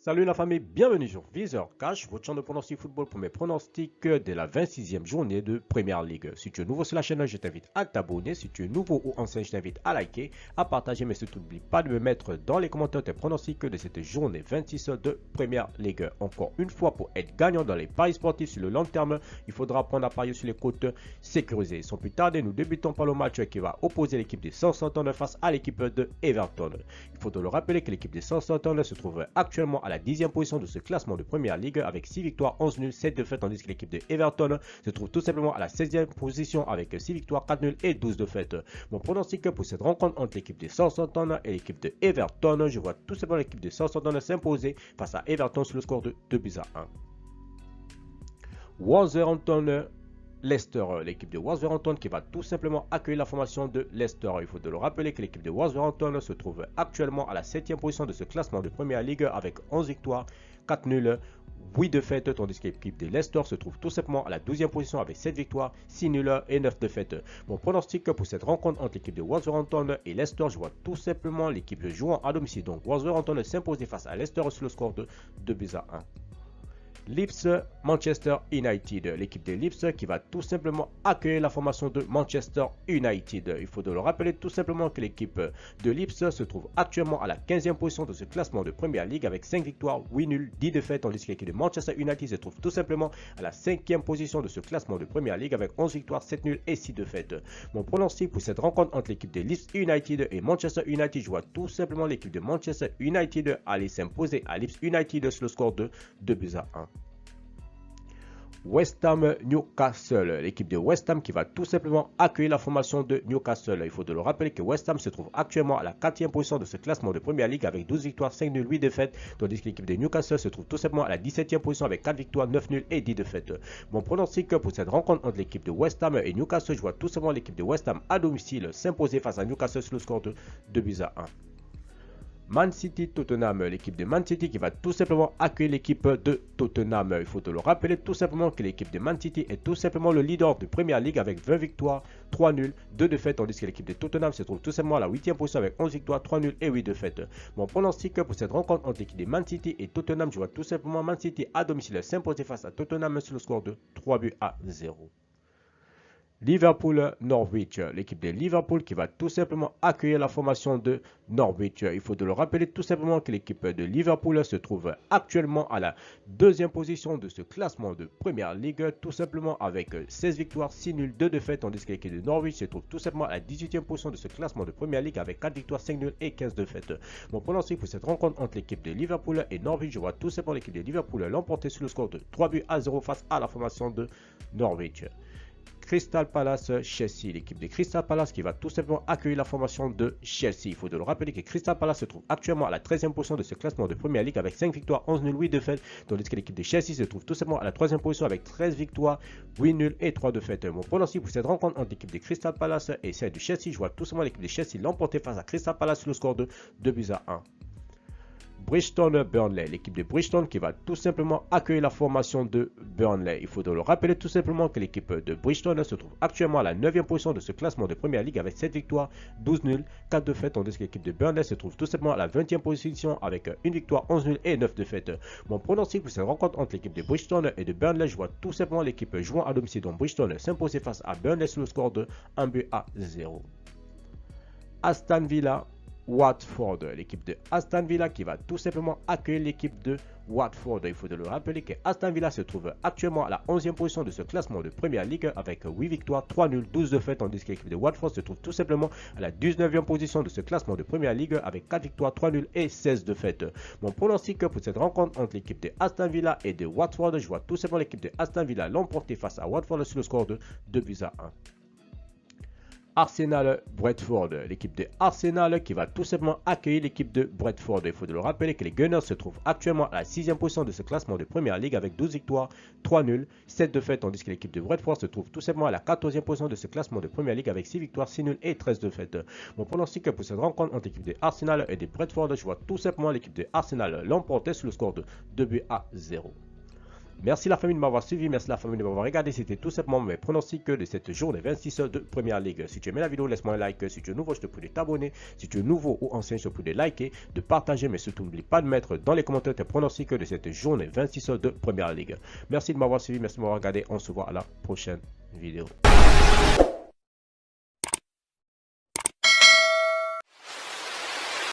Salut la famille, bienvenue sur Viseur Cash, votre chaîne de pronostic football pour mes pronostics de la 26e journée de Première Ligue. Si tu es nouveau sur la chaîne, je t'invite à t'abonner. Si tu es nouveau ou ancien, je t'invite à liker, à partager, mais surtout n'oublie pas de me mettre dans les commentaires tes pronostics de cette journée 26 de Première Ligue. Encore une fois, pour être gagnant dans les paris sportifs sur le long terme, il faudra apprendre à parier sur les côtes sécurisées. Sans plus tarder, nous débutons par le match qui va opposer l'équipe des Southampton face à l'équipe de Everton. Il faut le rappeler que l'équipe des Southampton se trouve actuellement à la 10e position de ce classement de Première Ligue avec 6 victoires, 11 nuls, 7 défaites, tandis que l'équipe de Everton se trouve tout simplement à la 16e position avec 6 victoires, 4 nuls et 12 défaites. Mon pronostic pour cette rencontre entre l'équipe de Southampton et l'équipe de Everton, je vois tout simplement l'équipe de Southampton s'imposer face à Everton sur le score de 2-1. Wolverhampton Leicester, l'équipe de Wolverhampton qui va tout simplement accueillir la formation de Leicester. Il faut le rappeler que l'équipe de Wolverhampton se trouve actuellement à la 7e position de ce classement de Première Ligue avec 11 victoires, 4 nuls, 8 défaites, tandis que l'équipe de Leicester se trouve tout simplement à la 12e position avec 7 victoires, 6 nuls et 9 défaites. Mon pronostic pour cette rencontre entre l'équipe de Wolverhampton et Leicester, je vois tout simplement l'équipe jouant à domicile. Donc Wolverhampton s'imposer face à Leicester sur le score de 2-1. Leeds Manchester United, l'équipe de Leeds qui va tout simplement accueillir la formation de Manchester United. Il faut le rappeler tout simplement que l'équipe de Leeds se trouve actuellement à la 15e position de ce classement de Première Ligue avec 5 victoires, 8 nuls, 10 défaites, tandis que l'équipe de Manchester United se trouve tout simplement à la 5e position de ce classement de Première Ligue avec 11 victoires, 7 nuls et 6 défaites. Mon pronostic pour cette rencontre entre l'équipe de Leeds United et Manchester United, je vois tout simplement l'équipe de Manchester United aller s'imposer à Leeds United sur le score de 2-1. West Ham Newcastle, l'équipe de West Ham qui va tout simplement accueillir la formation de Newcastle. Il faut le rappeler que West Ham se trouve actuellement à la 4e position de ce classement de Première Ligue avec 12 victoires, 5 nuls, 8 défaites, tandis que l'équipe de Newcastle se trouve tout simplement à la 17e position avec 4 victoires, 9 nuls et 10 défaites. Mon pronostic pour cette rencontre entre l'équipe de West Ham et Newcastle, je vois tout simplement l'équipe de West Ham à domicile s'imposer face à Newcastle sur le score de 2-1. Man City Tottenham, l'équipe de Man City qui va tout simplement accueillir l'équipe de Tottenham. Il faut le rappeler tout simplement que l'équipe de Man City est tout simplement le leader de Première Ligue avec 20 victoires, 3 nuls, 2 défaites, tandis que l'équipe de Tottenham se trouve tout simplement à la 8e position avec 11 victoires, 3 nuls et 8 défaites. Mon pronostic pour cette rencontre entre l'équipe de Man City et Tottenham, je vois tout simplement Man City à domicile s'imposer face à Tottenham sur le score de 3-0. Liverpool-Norwich, l'équipe de Liverpool qui va tout simplement accueillir la formation de Norwich. Il faut le rappeler tout simplement que l'équipe de Liverpool se trouve actuellement à la 2e position de ce classement de Première Ligue, tout simplement avec 16 victoires, 6 nuls, 2 défaites, tandis que l'équipe de Norwich se trouve tout simplement à la 18e position de ce classement de Première Ligue avec 4 victoires, 5 nuls et 15 défaites. Mon pronostic pour cette rencontre entre l'équipe de Liverpool et Norwich, je vois tout simplement l'équipe de Liverpool l'emporter sur le score de 3-0 face à la formation de Norwich. Crystal Palace-Chelsea, l'équipe de Crystal Palace qui va tout simplement accueillir la formation de Chelsea. Il faut le rappeler que Crystal Palace se trouve actuellement à la 13e position de ce classement de Première Ligue avec 5 victoires, 11 nuls, 8 défaites, tandis que l'équipe de Chelsea se trouve tout simplement à la 3e position avec 13 victoires, 8 nuls et 3 défaites. Mon pronostic pour cette rencontre entre l'équipe de Crystal Palace et celle de Chelsea, je vois tout simplement l'équipe de Chelsea l'emporter face à Crystal Palace sur le score de 2-1. Bridgestone-Burnley, l'équipe de Bridgestone qui va tout simplement accueillir la formation de Burnley. Il faut le rappeler tout simplement que l'équipe de Bridgestone se trouve actuellement à la 9e position de ce classement de Première Ligue avec 7 victoires, 12 nuls, 4 défaites, tandis que l'équipe de Burnley se trouve tout simplement à la 20e position avec 1 victoire, 11 nuls et 9 défaites. Mon pronostic pour cette rencontre entre l'équipe de Bridgestone et de Burnley, je vois tout simplement l'équipe jouant à domicile, donc Bridgestone s'imposer face à Burnley sur le score de 1-0. Aston Villa Watford, l'équipe de Aston Villa qui va tout simplement accueillir l'équipe de Watford. Il faut le rappeler que Aston Villa se trouve actuellement à la 11e position de ce classement de Première Ligue avec 8 victoires, 3 nuls, 12 défaites, tandis que l'équipe de Watford se trouve tout simplement à la 19e position de ce classement de Première Ligue avec 4 victoires, 3 nuls et 16 défaites. Mon pronostic pour cette rencontre entre l'équipe de Aston Villa et de Watford, je vois tout simplement l'équipe de Aston Villa l'emporter face à Watford sur le score de 2-1. Arsenal-Brentford, l'équipe de Arsenal qui va tout simplement accueillir l'équipe de Brentford. Il faut le rappeler que les Gunners se trouvent actuellement à la 6e position de ce classement de Première Ligue avec 12 victoires, 3 nuls, 7 défaites, tandis que l'équipe de Brentford se trouve tout simplement à la 14e position de ce classement de Première Ligue avec 6 victoires, 6 nuls et 13 défaites. Mon pronostic pour cette rencontre entre l'équipe de Arsenal et de Brentford, je vois tout simplement l'équipe de Arsenal l'emporter sur le score de 2-0. Merci la famille de m'avoir suivi, merci la famille de m'avoir regardé. C'était tout simplement mes pronostics de cette journée 26 de Première Ligue. Si tu aimais la vidéo, laisse-moi un like. Si tu es nouveau, je te prie de t'abonner. Si tu es nouveau ou ancien, je te prie de liker, de partager, mais surtout n'oublie pas de mettre dans les commentaires tes pronostics de cette journée 26 de Première Ligue. Merci de m'avoir suivi, merci de m'avoir regardé. On se voit à la prochaine vidéo.